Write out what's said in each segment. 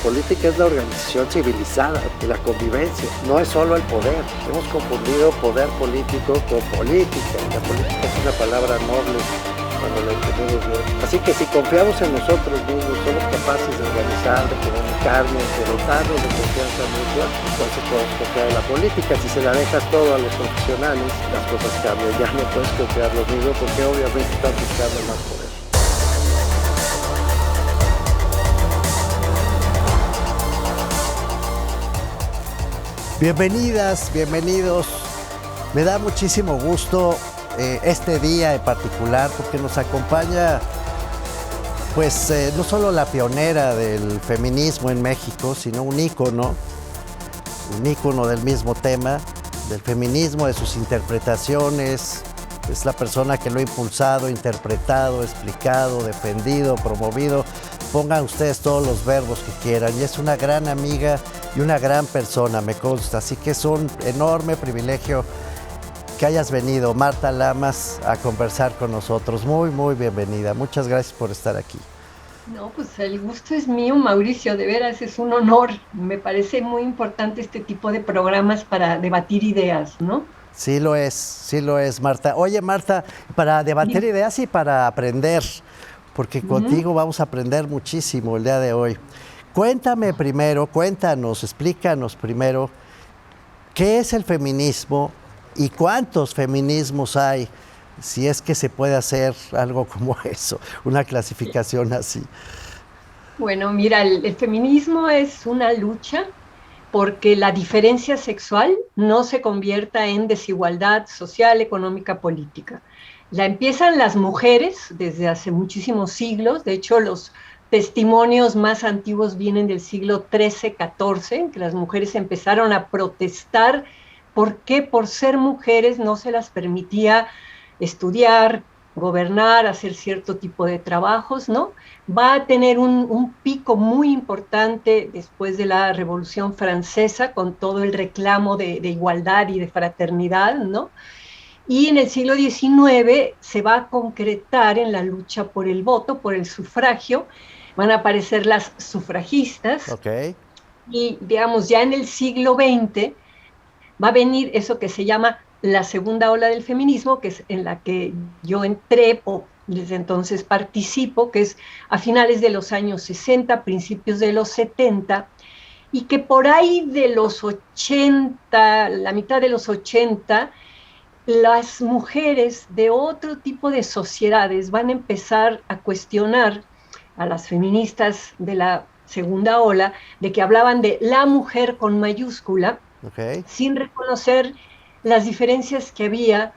política es la organización civilizada de la convivencia, no es solo el poder. Hemos confundido poder político con política. La política es una palabra noble cuando la entendemos bien. Así que si confiamos en nosotros mismos, somos capaces de organizar, de comunicarnos, de dotarnos de confianza mutua, entonces podemos confiar en la política. Si se la dejas todo a los profesionales, las cosas cambian. Ya no puedes confiar lo mismo porque obviamente están buscando más poder. Bienvenidas, bienvenidos. Me da muchísimo gusto este día en particular porque nos acompaña pues no solo la pionera del feminismo en México, sino un ícono del mismo tema, del feminismo, de sus interpretaciones. Es la persona que lo ha impulsado, interpretado, explicado, defendido, promovido. Pongan ustedes todos los verbos que quieran. Y es una gran amiga y una gran persona, me consta. Así que es un enorme privilegio que hayas venido, Marta Lamas, a conversar con nosotros. Muy, muy bienvenida. Muchas gracias por estar aquí. No, pues el gusto es mío, Mauricio, de veras es un honor. Me parece muy importante este tipo de programas para debatir ideas, ¿no? Sí lo es, Marta. Oye, Marta, para debatir ideas y para aprender, porque contigo vamos a aprender muchísimo el día de hoy. Explícanos primero, ¿qué es el feminismo y cuántos feminismos hay? Si es que se puede hacer algo como eso, una clasificación así. Bueno, mira, el feminismo es una lucha porque la diferencia sexual no se convierta en desigualdad social, económica, política. La empiezan las mujeres desde hace muchísimos siglos. De hecho, los testimonios más antiguos vienen del siglo XIII, XIV, en que las mujeres empezaron a protestar porque por ser mujeres no se las permitía estudiar, gobernar, hacer cierto tipo de trabajos, ¿no? Va a tener un pico muy importante después de la Revolución Francesa, con todo el reclamo de igualdad y de fraternidad, ¿no? Y en el siglo XIX se va a concretar en la lucha por el voto, por el sufragio. Van a aparecer las sufragistas. Okay. Y, digamos, ya en el siglo XX va a venir eso que se llama la segunda ola del feminismo, que es en la que yo entré o desde entonces participo, que es a finales de los años 60, principios de los 70, y que por ahí de los 80, la mitad de los 80, las mujeres de otro tipo de sociedades van a empezar a cuestionar a las feministas de la segunda ola, de que hablaban de la mujer con mayúscula, sin reconocer las diferencias que había,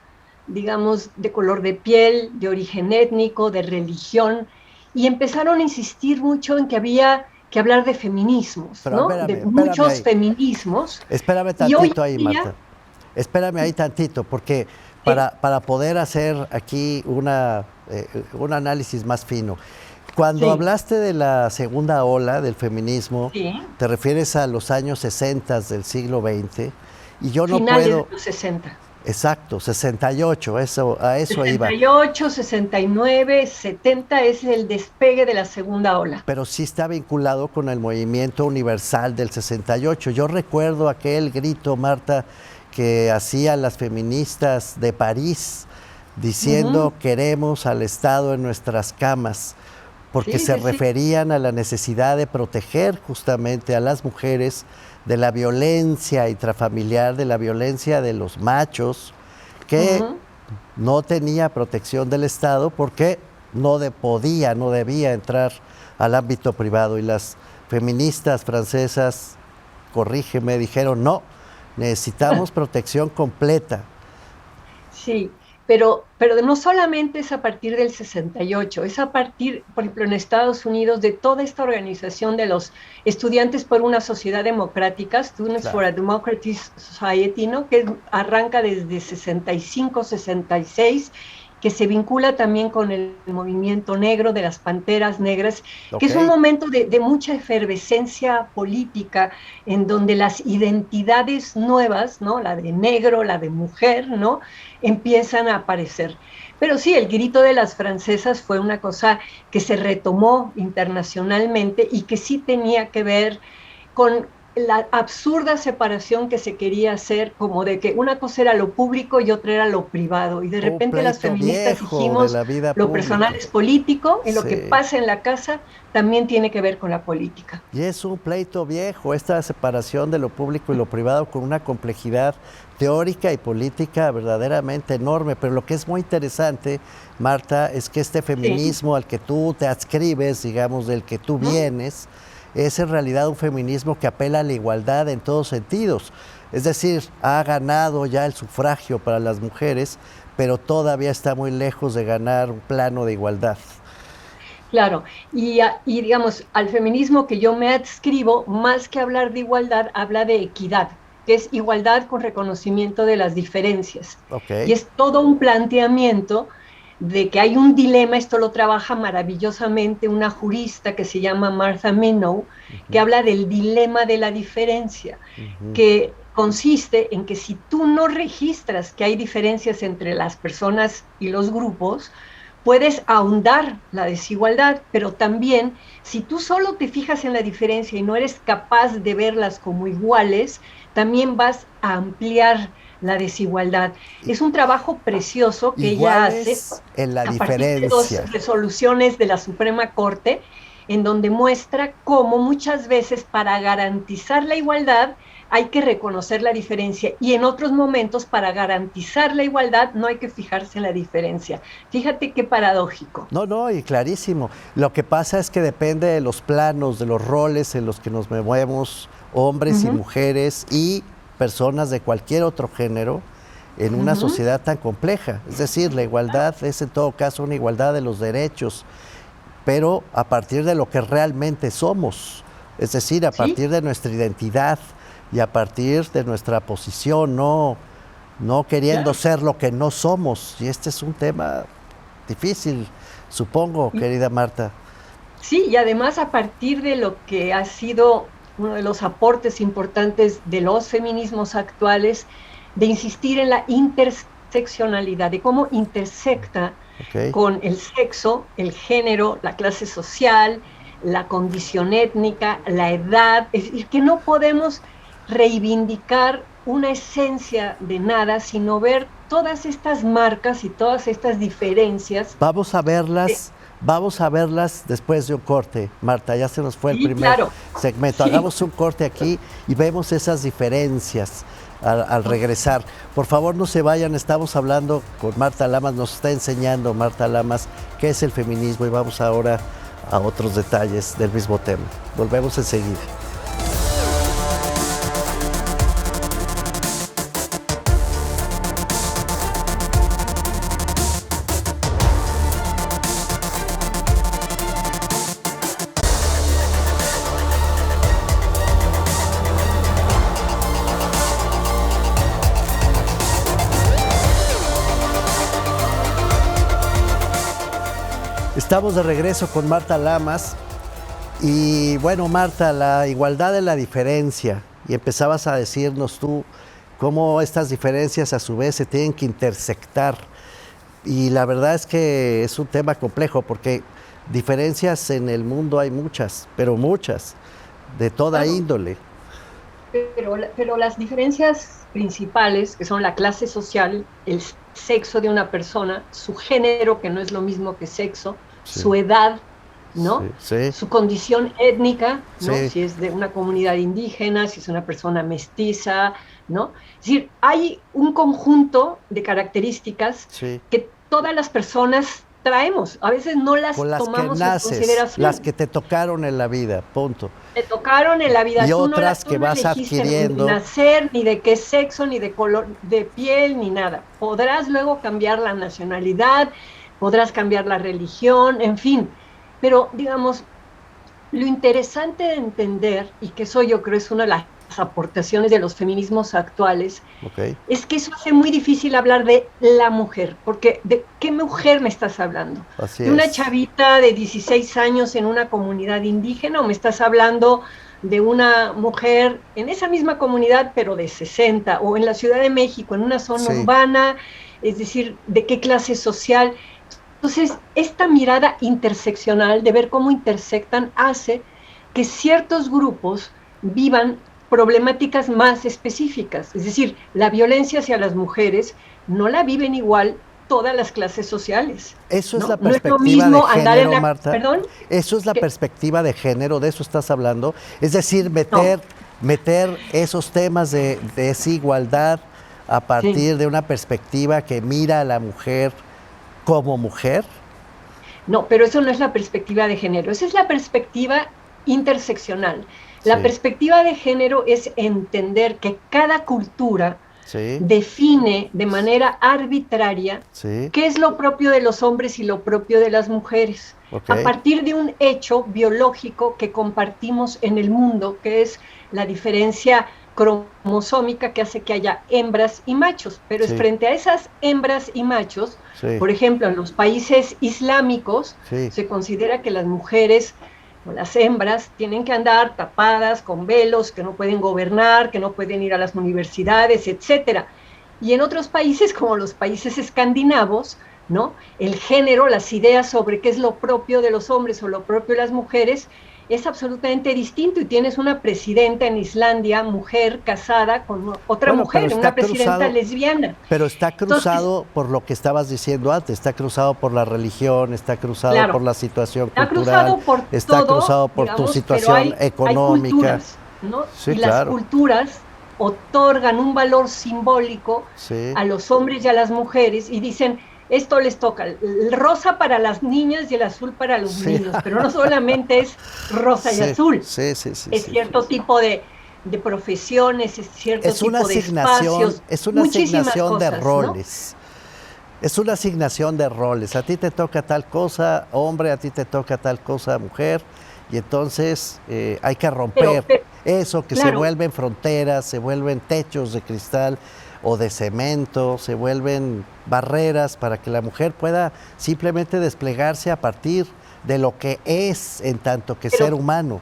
digamos, de color de piel, de origen étnico, de religión, y empezaron a insistir mucho en que había que hablar de feminismos, pero ¿no? Espérame, de muchos ahí. Feminismos. Espérame tantito ahí, Marta. Espérame ahí tantito, porque para poder hacer aquí un análisis más fino. Cuando hablaste de la segunda ola del feminismo, te refieres a los años 60 del siglo XX, y yo no Finales puedo... de los 60. Exacto, 68, a eso iba. 68, 69, 70 es el despegue de la segunda ola. Pero sí está vinculado con el movimiento universal del 68. Yo recuerdo aquel grito, Marta, que hacían las feministas de París, diciendo queremos al Estado en nuestras camas, porque se referían a la necesidad de proteger justamente a las mujeres de la violencia intrafamiliar, de la violencia de los machos, que no tenía protección del Estado porque no debía entrar al ámbito privado. Y las feministas francesas, corrígeme, dijeron no, necesitamos protección completa. Sí, pero no solamente es a partir del 68, es a partir, por ejemplo, en Estados Unidos, de toda esta organización de los estudiantes por una sociedad democrática, Students for a Democratic Society, ¿no? Que arranca desde 65, 66, que se vincula también con el movimiento negro de las Panteras Negras, que es un Ok. momento de mucha efervescencia política, en donde las identidades nuevas, ¿no? La de negro, la de mujer, ¿no? Empiezan a aparecer. Pero sí, el grito de las francesas fue una cosa que se retomó internacionalmente y que sí tenía que ver con la absurda separación que se quería hacer, como de que una cosa era lo público y otra era lo privado. Y de Un repente las pleito feministas viejo de dijimos, la vida lo personal pública. es político y lo que Sí. pasa en la casa también tiene que ver con la política. Y es un pleito viejo, esta separación de lo público y lo privado con una complejidad teórica y política verdaderamente enorme. Pero lo que es muy interesante, Marta, es que este Sí. feminismo al que tú te adscribes, digamos, del que tú ¿No? vienes, es en realidad un feminismo que apela a la igualdad en todos sentidos. Es decir, ha ganado ya el sufragio para las mujeres, pero todavía está muy lejos de ganar un plano de igualdad. Claro, y digamos, al feminismo que yo me adscribo, más que hablar de igualdad, habla de equidad, que es igualdad con reconocimiento de las diferencias. Ok. Y es todo un planteamiento de que hay un dilema, esto lo trabaja maravillosamente una jurista que se llama Martha Minow, que habla del dilema de la diferencia, Ujú. que consiste en que si tú no registras que hay diferencias entre las personas y los grupos, puedes ahondar la desigualdad, pero también si tú solo te fijas en la diferencia y no eres capaz de verlas como iguales, también vas a ampliar la desigualdad. I- Es un trabajo precioso que ella hace Iguales en la a partir de dos diferencia. resoluciones de la Suprema Corte, en donde muestra cómo muchas veces para garantizar la igualdad hay que reconocer la diferencia y en otros momentos para garantizar la igualdad no hay que fijarse en la diferencia. Fíjate qué paradójico. No, no, y clarísimo. Lo que pasa es que depende de los planos, de los roles en los que nos movemos, hombres y mujeres y personas de cualquier otro género, en una sociedad tan compleja. Es decir, la igualdad es en todo caso una igualdad de los derechos, pero a partir de lo que realmente somos, es decir, a ¿Sí? partir de nuestra identidad y a partir de nuestra posición, no queriendo Claro. ser lo que no somos. Y este es un tema difícil, supongo, Y, querida Marta. sí, y además a partir de lo que ha sido uno de los aportes importantes de los feminismos actuales, de insistir en la interseccionalidad, de cómo intersecta ¿Ok? con el sexo, el género, la clase social, la condición étnica, la edad, es decir, que no podemos reivindicar una esencia de nada, sino ver todas estas marcas y todas estas diferencias. Vamos a verlas después de un corte, Marta. Ya se nos fue el Sí, primer claro. segmento. Sí. Hagamos un corte aquí y vemos esas diferencias al regresar. Por favor, no se vayan. Estamos hablando con Marta Lamas. Nos está enseñando Marta Lamas qué es el feminismo y vamos ahora a otros detalles del mismo tema. Volvemos enseguida. Estamos de regreso con Marta Lamas y bueno, Marta, la igualdad de la diferencia, y empezabas a decirnos tú cómo estas diferencias a su vez se tienen que intersectar, y la verdad es que es un tema complejo porque diferencias en el mundo hay muchas, pero muchas, de toda Claro, índole. pero las diferencias principales, que son la clase social, el sexo de una persona, su género, que no es lo mismo que sexo, Sí, su edad, ¿no? sí, Su condición étnica, ¿no? sí, Si es de una comunidad indígena, si es una persona mestiza, ¿no? Es decir, hay un conjunto de características sí. que todas las personas traemos. A veces no las Con las que tomamos en naces, las consideración. que te tocaron en la vida, punto. Te tocaron en la vida, Y otras tú que no vas elegiste ni adquiriendo. nacer, ni de qué sexo, ni de color de piel, ni nada. Podrás luego cambiar la nacionalidad, podrás cambiar la religión, en fin. Pero, digamos, lo interesante de entender, y que eso yo creo es una de las aportaciones de los feminismos actuales, Ok. es que eso hace muy difícil hablar de la mujer, porque ¿de qué mujer me estás hablando? Así ¿De una es. chavita de 16 años en una comunidad indígena o me estás hablando de una mujer en esa misma comunidad, pero de 60, o en la Ciudad de México, en una zona Sí. urbana? Es decir, ¿de qué clase social? Entonces, esta mirada interseccional de ver cómo intersectan hace que ciertos grupos vivan problemáticas más específicas. Es decir, la violencia hacia las mujeres no la viven igual todas las clases sociales, Eso es la ¿no? No es lo perspectiva de mismo andar en género, la... Marta. ¿Perdón? Eso es la ¿Qué? perspectiva de género, de eso estás hablando. Es decir, No, meter esos temas de desigualdad a sí. partir de una perspectiva que mira a la mujer como mujer. No, pero eso no es la perspectiva de género, esa es la perspectiva interseccional. La Sí, perspectiva de género es entender que cada cultura sí, define de manera arbitraria sí, qué es lo propio de los hombres y lo propio de las mujeres, ok, a partir de un hecho biológico que compartimos en el mundo, que es la diferencia cromosómica que hace que haya hembras y machos. Pero es sí, frente a esas hembras y machos, sí, por ejemplo, en los países islámicos sí, se considera que las mujeres o las hembras tienen que andar tapadas con velos, que no pueden gobernar, que no pueden ir a las universidades, etcétera. Y en otros países, como los países escandinavos, ¿no? El género, las ideas sobre qué es lo propio de los hombres o lo propio de las mujeres, es absolutamente distinto. Y tienes una presidenta en Islandia, mujer, casada con otra bueno, mujer, una presidenta lesbiana. pero está Entonces, cruzado por lo que estabas diciendo antes, está cruzado por la religión, está cruzado por claro, la situación ha cultural, cruzado por está todo, cruzado por tu digamos, pero situación hay económica. culturas, ¿no? Sí, Y las claro, culturas otorgan un valor simbólico sí, a los hombres y a las mujeres y dicen, esto les toca, el rosa para las niñas y el azul para los sí, niños, pero no solamente es rosa y sí, azul, sí, sí, sí, es sí. cierto tipo de profesiones, es cierto tipo de espacios, Es una muchísimas asignación de cosas, ¿no? roles. Es una asignación de roles. A ti te toca tal cosa, hombre, a ti te toca tal cosa, mujer. Y entonces hay que romper Pero eso que se claro, vuelven fronteras, se vuelven techos de cristal o de cemento, se vuelven barreras para que la mujer pueda simplemente desplegarse a partir de lo que es en tanto que ser pero humano,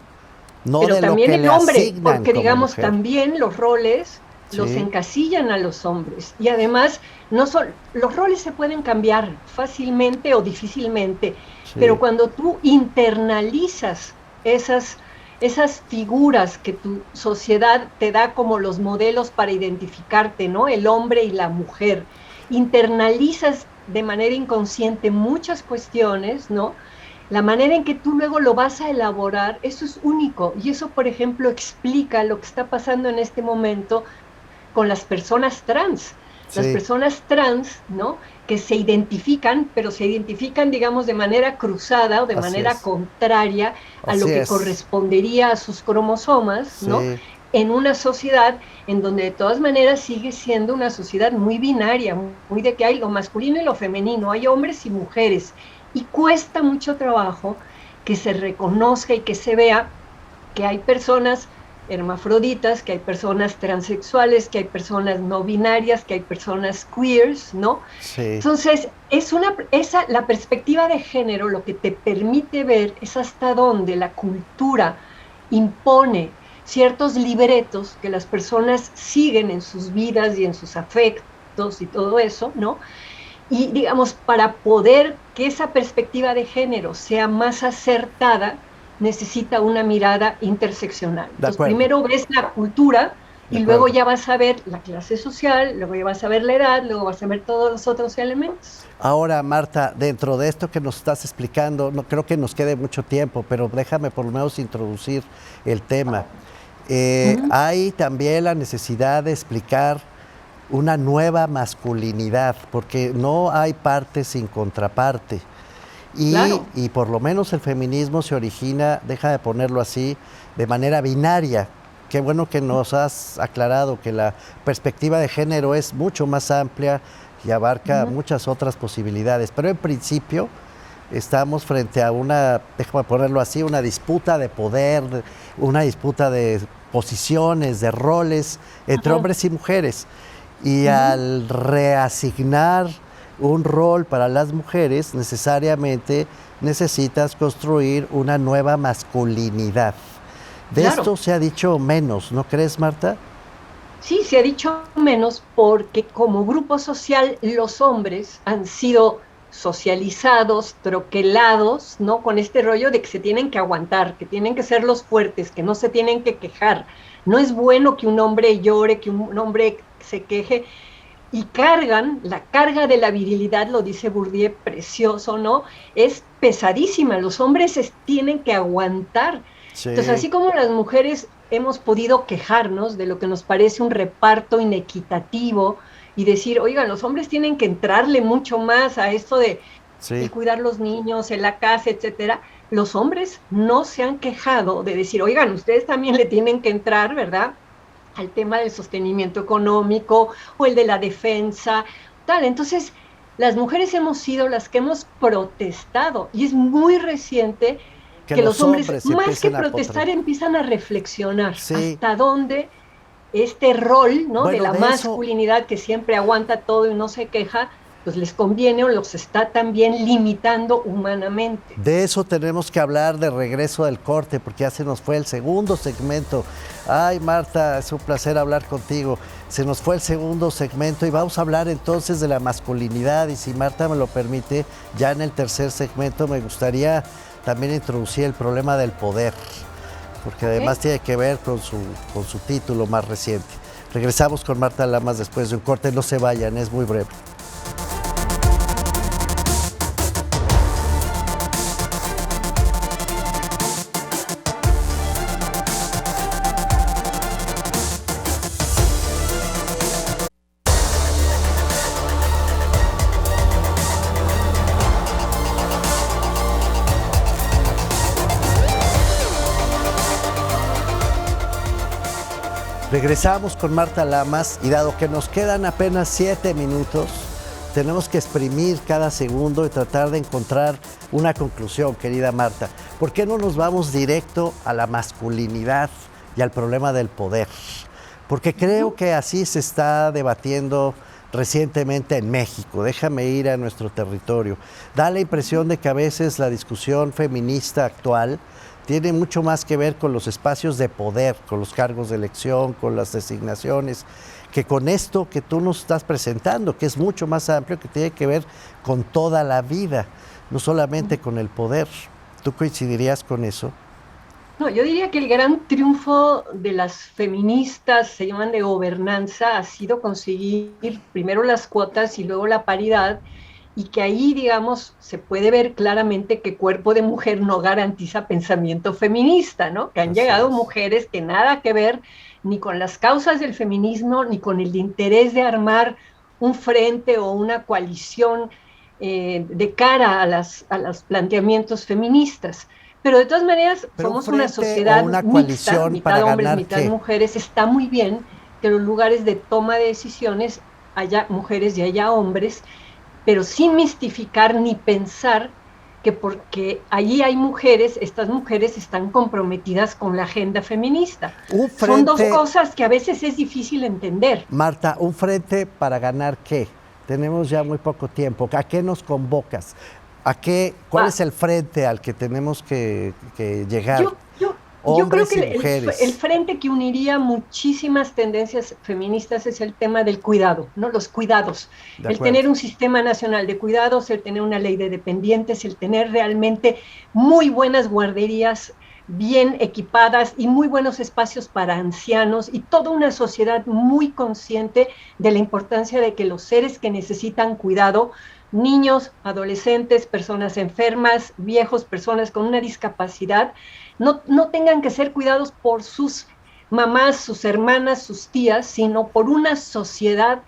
no pero de lo también que el le hombre, asignan porque como digamos mujer. también los roles los Sí, encasillan a los hombres y además no son, los roles se pueden cambiar fácilmente o difícilmente, pero sí, cuando tú internalizas esas figuras que tu sociedad te da como los modelos para identificarte, ¿no? El hombre y la mujer, internalizas de manera inconsciente muchas cuestiones, ¿no? La manera en que tú luego lo vas a elaborar, eso es único. Y eso, por ejemplo, explica lo que está pasando en este momento con las personas trans. Las sí, personas trans, ¿no? Que se identifican, pero se identifican, digamos, de manera cruzada o de así manera es, contraria a así lo que es, correspondería a sus cromosomas, ¿no? sí. En una sociedad en donde de todas maneras sigue siendo una sociedad muy binaria, muy de que hay lo masculino y lo femenino, hay hombres y mujeres, y cuesta mucho trabajo que se reconozca y que se vea que hay personas hermafroditas, que hay personas transexuales, que hay personas no binarias, que hay personas queers, ¿no? Sí, Entonces, la perspectiva de género lo que te permite ver es hasta dónde la cultura impone ciertos libretos que las personas siguen en sus vidas y en sus afectos y todo eso, ¿no? Y digamos, para poder que esa perspectiva de género sea más acertada, necesita una mirada interseccional. de Entonces, acuerdo, primero ves la cultura de y luego acuerdo. ya vas a ver la clase social, luego ya vas a ver la edad, luego vas a ver todos los otros elementos. Ahora, Marta, dentro de esto que nos estás explicando, no creo que nos quede mucho tiempo, pero déjame por lo menos introducir el tema. Uh-huh. Hay también la necesidad de explicar una nueva masculinidad, porque no hay parte sin contraparte. Claro, Y por lo menos el feminismo se origina, deja de ponerlo así, de manera binaria. Qué bueno que nos has aclarado que la perspectiva de género es mucho más amplia y abarca uh-huh. muchas otras posibilidades. Pero en principio estamos frente a una, déjame ponerlo así, una disputa de poder, una disputa de posiciones, de roles entre hombres y mujeres. Y al reasignar un rol para las mujeres, necesariamente necesitas construir una nueva masculinidad. De esto se ha dicho menos, ¿no crees, Marta? Sí, se ha dicho menos porque como grupo social los hombres han sido socializados, troquelados, ¿no? Con este rollo de que se tienen que aguantar, que tienen que ser los fuertes, que no se tienen que quejar. No es bueno que un hombre llore, que un hombre se queje, y cargan, la carga de la virilidad, lo dice Bourdieu, precioso, ¿no? Es pesadísima, los hombres tienen que aguantar. Sí. Entonces, así como las mujeres hemos podido quejarnos de lo que nos parece un reparto inequitativo y decir, oigan, los hombres tienen que entrarle mucho más a esto de cuidar los niños en la casa, etcétera. Los hombres no se han quejado de decir, oigan, ustedes también le tienen que entrar, ¿verdad?, al tema del sostenimiento económico o el de la defensa, tal. Entonces, las mujeres hemos sido las que hemos protestado y es muy reciente que los hombres más que protestar, empiezan a reflexionar hasta dónde este rol, ¿no? Bueno, de la masculinidad que siempre aguanta todo y no se queja, pues les conviene o los está también limitando humanamente. De eso tenemos que hablar de regreso del corte, porque ya se nos fue el segundo segmento. Ay, Marta, es un placer hablar contigo. Se nos fue el segundo segmento y vamos a hablar entonces de la masculinidad. Y si Marta me lo permite, ya en el tercer segmento me gustaría también introducir el problema del poder, porque además tiene que ver con su título más reciente. Regresamos con Marta Lamas después de un corte. No se vayan, es muy breve. Regresamos con Marta Lamas y dado que nos quedan apenas 7 minutos, tenemos que exprimir cada segundo y tratar de encontrar una conclusión, querida Marta. ¿Por qué no nos vamos directo a la masculinidad y al problema del poder? Porque creo que así se está debatiendo recientemente en México. Déjame ir a nuestro territorio. Da la impresión de que a veces la discusión feminista actual tiene mucho más que ver con los espacios de poder, con los cargos de elección, con las designaciones, que con esto que tú nos estás presentando, que es mucho más amplio, que tiene que ver con toda la vida, no solamente con el poder. ¿Tú coincidirías con eso? No, yo diría que el gran triunfo de las feministas, se llaman de gobernanza, ha sido conseguir primero las cuotas y luego la paridad, y que ahí, digamos, se puede ver claramente que cuerpo de mujer no garantiza pensamiento feminista, ¿no? Que han llegado mujeres que nada que ver ni con las causas del feminismo, ni con el interés de armar un frente o una coalición de cara a los planteamientos feministas. Pero de todas maneras, somos una sociedad mixta, mitad hombres, mitad mujeres. Está muy bien que en los lugares de toma de decisiones haya mujeres y haya hombres, pero sin mistificar ni pensar que porque allí hay mujeres, estas mujeres están comprometidas con la agenda feminista. Son dos cosas que a veces es difícil entender. Marta, ¿un frente para ganar qué? Tenemos ya muy poco tiempo. ¿A qué nos convocas? ¿Cuál es el frente al que tenemos que llegar? Yo creo que el frente que uniría muchísimas tendencias feministas es el tema del cuidado, ¿no? Los cuidados. El tener un sistema nacional de cuidados, el tener una ley de dependientes, el tener realmente muy buenas guarderías bien equipadas y muy buenos espacios para ancianos y toda una sociedad muy consciente de la importancia de que los seres que necesitan cuidado, niños, adolescentes, personas enfermas, viejos, personas con una discapacidad, no tengan que ser cuidados por sus mamás, sus hermanas, sus tías, sino por una sociedad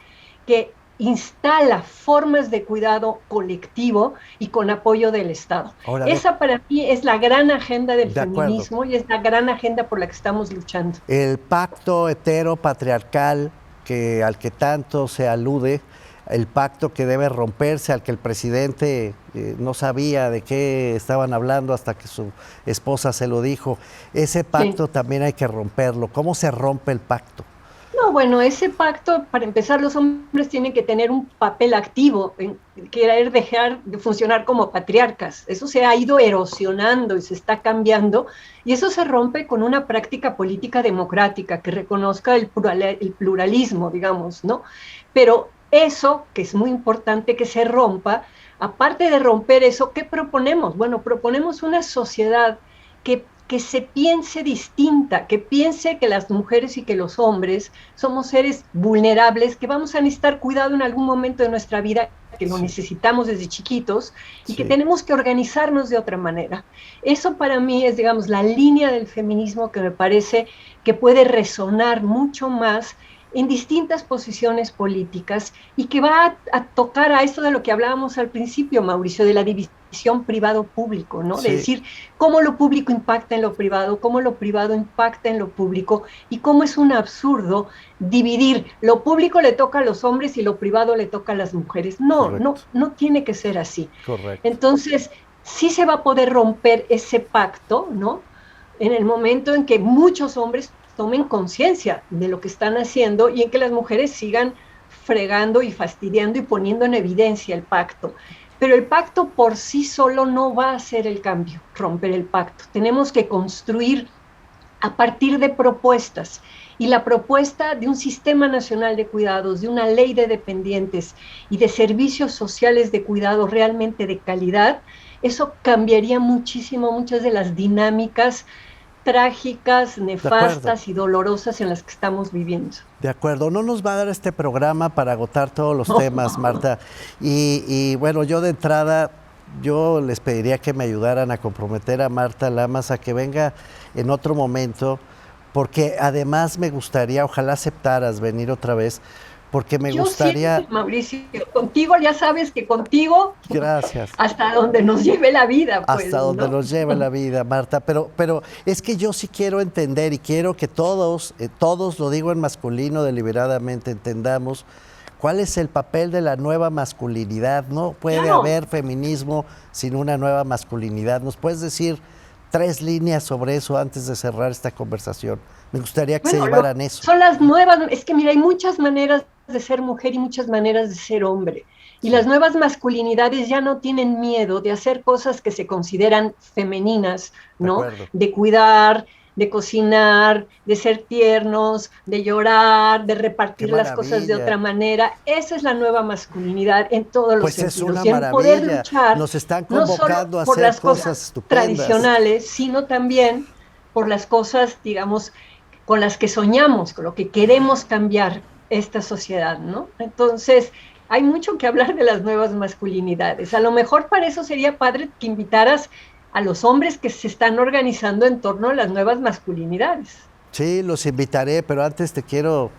que instala formas de cuidado colectivo y con apoyo del Estado. Esa para mí es la gran agenda del feminismo y es la gran agenda por la que estamos luchando. El pacto heteropatriarcal al que tanto se alude, el pacto que debe romperse, al que el presidente no sabía de qué estaban hablando hasta que su esposa se lo dijo. Ese pacto Sí. también hay que romperlo. ¿Cómo se rompe el pacto? No, bueno, ese pacto, para empezar, los hombres tienen que tener un papel activo en querer dejar de funcionar como patriarcas. Eso se ha ido erosionando y se está cambiando, y eso se rompe con una práctica política democrática que reconozca el pluralismo, digamos, ¿no? Pero eso, que es muy importante que se rompa, aparte de romper eso, ¿qué proponemos? Bueno, proponemos una sociedad que se piense distinta, que piense que las mujeres y que los hombres somos seres vulnerables, que vamos a necesitar cuidado en algún momento de nuestra vida, que lo necesitamos desde chiquitos y que Sí, tenemos que organizarnos de otra manera. Eso para mí es, digamos, la línea del feminismo que me parece que puede resonar mucho más en distintas posiciones políticas y que va a tocar a esto de lo que hablábamos al principio, Mauricio, de la división privado-público, ¿no? De sí, decir cómo lo público impacta en lo privado, cómo lo privado impacta en lo público y cómo es un absurdo dividir lo público le toca a los hombres y lo privado le toca a las mujeres. No, correcto, no, no tiene que ser así. correcto. Entonces, sí se va a poder romper ese pacto, ¿no? En el momento en que muchos hombres tomen conciencia de lo que están haciendo y en que las mujeres sigan fregando y fastidiando y poniendo en evidencia el pacto. Pero el pacto por sí solo no va a hacer el cambio, romper el pacto. Tenemos que construir a partir de propuestas. Y la propuesta de un sistema nacional de cuidados, de una ley de dependientes y de servicios sociales de cuidado realmente de calidad, eso cambiaría muchísimo muchas de las dinámicas trágicas, De acuerdo. nefastas y dolorosas en las que estamos viviendo. De acuerdo, no nos va a dar este programa para agotar todos los temas, Marta. Y bueno, yo de entrada, yo les pediría que me ayudaran a comprometer a Marta Lamas a que venga en otro momento, porque además me gustaría, ojalá aceptaras venir otra vez, porque me Yo gustaría, siempre, Mauricio, contigo ya sabes que contigo gracias, hasta donde nos lleve la vida, pues, hasta donde ¿no? nos lleve la vida, Marta, pero es que yo sí quiero entender y quiero que todos, todos, lo digo en masculino deliberadamente, entendamos cuál es el papel de la nueva masculinidad. No puede Claro. haber feminismo sin una nueva masculinidad. ¿Nos puedes decir 3 líneas sobre eso antes de cerrar esta conversación? Me gustaría que se Bueno, llevaran eso. son las nuevas, es que mira, hay muchas maneras de ser mujer y muchas maneras de ser hombre. Y Sí, las nuevas masculinidades ya no tienen miedo de hacer cosas que se consideran femeninas, de ¿no? acuerdo. De cuidar, de cocinar, de ser tiernos, de llorar, de Qué repartir las cosas de maravilla. otra manera. Esa es la nueva masculinidad en todos los Pues es una sentidos. Y en poder maravilla. luchar Nos están no solo convocando a por hacer las cosas cosas estupendas. tradicionales, sino también por las cosas, digamos, con las que soñamos, con lo que queremos cambiar esta sociedad, ¿no? Entonces, hay mucho que hablar de las nuevas masculinidades. A lo mejor para eso sería padre que invitaras a los hombres que se están organizando en torno a las nuevas masculinidades. Sí, los invitaré, pero antes te quiero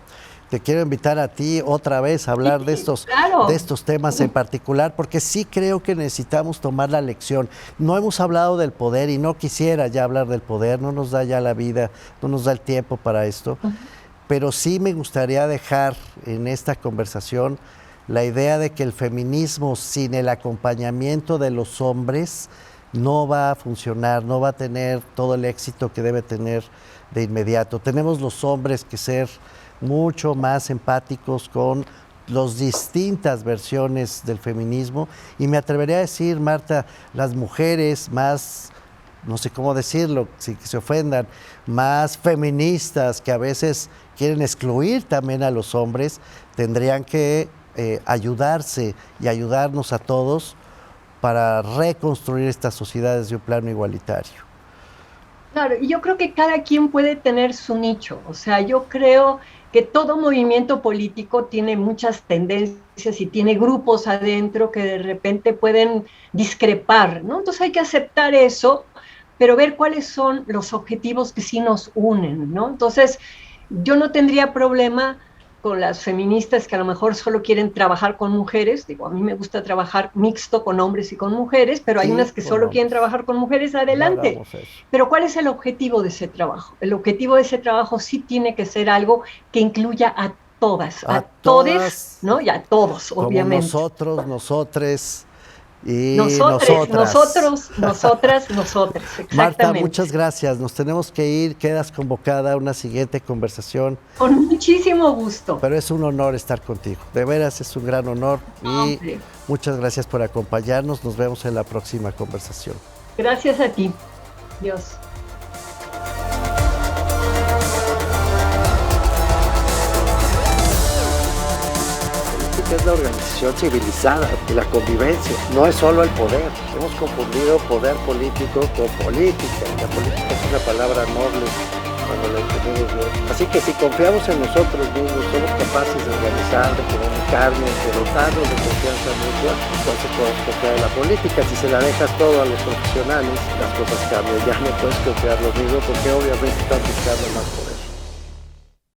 invitar a ti otra vez a hablar de Sí, claro. estos temas en particular, porque sí creo que necesitamos tomar la lección. No hemos hablado del poder y no quisiera ya hablar del poder, no nos da ya la vida, no nos da el tiempo para esto, pero sí me gustaría dejar en esta conversación la idea de que el feminismo sin el acompañamiento de los hombres no va a funcionar, no va a tener todo el éxito que debe tener de inmediato. Tenemos los hombres que ser mucho más empáticos con las distintas versiones del feminismo y me atrevería a decir, Marta, las mujeres más, no sé cómo decirlo, sin que se ofendan, más feministas que a veces quieren excluir también a los hombres, tendrían que ayudarse y ayudarnos a todos para reconstruir estas sociedades de un plano igualitario. Claro, y yo creo que cada quien puede tener su nicho. O sea, yo creo que todo movimiento político tiene muchas tendencias y tiene grupos adentro que de repente pueden discrepar, ¿no? Entonces hay que aceptar eso, pero ver cuáles son los objetivos que sí nos unen, ¿no? Entonces, yo no tendría problema con las feministas que a lo mejor solo quieren trabajar con mujeres. Digo, a mí me gusta trabajar mixto con hombres y con mujeres, pero hay Y unas que con solo quieren hombres. trabajar con mujeres, No adelante. hagamos eso. Pero ¿cuál es el objetivo de ese trabajo? El objetivo de ese trabajo sí tiene que ser algo que incluya a todas, A a todes, todas, ¿no? Y a todos, como obviamente. nosotros, nosotres y Nosotres, nosotras. nosotros, nosotras, nosotres, Marta, exactamente. muchas gracias. Nos tenemos que ir. Quedas convocada a una siguiente conversación. Con muchísimo gusto. Pero es un honor estar contigo. De veras es un gran honor. Y Hombre. muchas gracias por acompañarnos. Nos vemos en la próxima conversación. Gracias a ti. Dios. Es la organización civilizada y la convivencia, no es solo el poder. Hemos confundido poder político con política. La política es una palabra noble cuando la entendemos bien. Así que si confiamos en nosotros mismos, somos capaces de organizar, de comunicarnos, de dotarnos de confianza mutua, entonces podemos confiar en la política. Si se la dejas todo a los profesionales, las cosas cambian. Ya no puedes confiar lo mismo porque obviamente están buscando más poder.